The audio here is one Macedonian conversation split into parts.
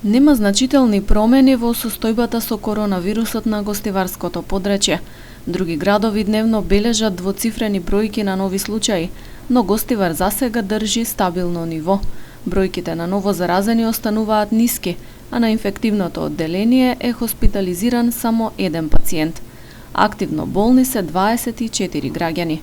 Нема значителни промени во состојбата со коронавирусот на гостиварското подречје. Други градови дневно бележат двоцифрени бројки на нови случаи, но Гостивар засега држи стабилно ниво. Бројките на ново заразени остануваат ниски, а на инфективното одделение е хоспитализиран само еден пациент. Активно болни се 24 граѓани.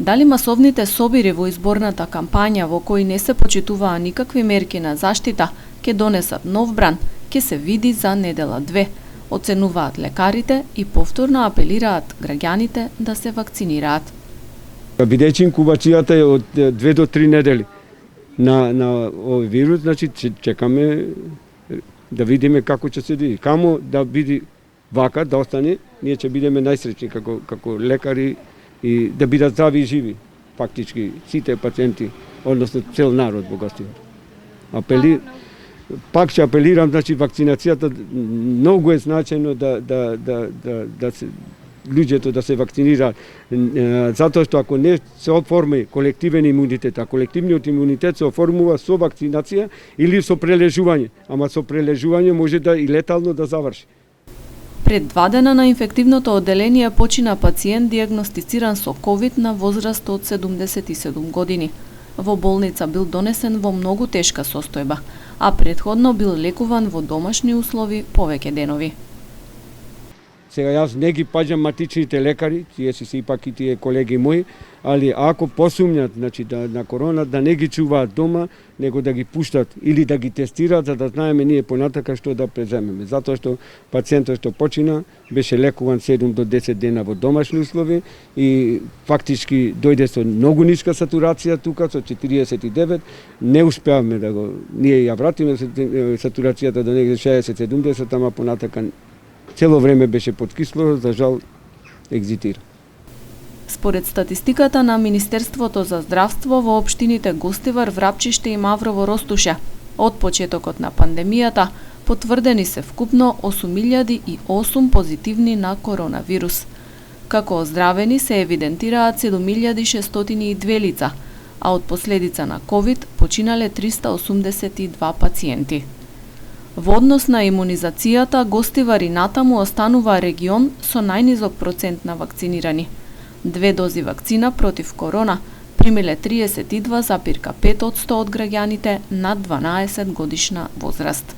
Дали масовните собири во изборната кампања во кои не се почитуваа никакви мерки на заштита, ќе донесат нов бран, ќе се види за недела 2, оценуваат лекарите и повторно апелираат граѓаните да се вакцинираат. Бидејќи инкубацијата е од 2 до 3 недели на овој вирус, значи чекаме да видиме како ќе се диви. Камо да биде вака, да остане, ние ќе бидеме најсреќни како лекари и да бидат здрави и живи, фактички сите пациенти, односно цел народ во Гостивар. Пак ќе апелирам, значи вакцинацијата многу е значајно да се луѓето да се вакцинираат, затоа што ако не се оформи колективен имунитет, а колективниот имунитет се оформува со вакцинација или со прележување, ама со прележување може да и летално да заврши. Пред 2 дена на инфективното одделение почина пациент дијагностициран со ковид на возраст од 77 години. Во болница бил донесен во многу тешка состојба, а претходно бил лекуван во домашни услови повеќе денови. Сега јас не ги паѓам матичните лекари, тие си сепак и тие колеги мои, али ако посумњат, значи на корона, да не ги чуваат дома, него да ги пуштат или да ги тестираат, за да знаеме ние понатака што да преземеме. Затоа што пациентот што почина беше лекуван 7 до 10 дена во домашни услови и фактички дојде со многу ниска сатурација тука, со 49, не успеавме да го, ние ја вратиме сатурацијата до негде 60-70, ама понатака цело време беше подкисло, за жал екзитира. Според статистиката на Министерството за здравство во општините Гостивар, Врапчиште и Маврово Ростуше, од почетокот на пандемијата потврдени се вкупно 8008 позитивни на коронавирус. Како оздравени се евидентираат 7602 лица, а од последица на ковид починале 382 пациенти. Во однос на имунизацијата, Гостивар и натаму останува регион со најнизок процент на вакцинирани. 2 дози вакцина против корона примиле 32,5% од граѓаните над 12 годишна возраст.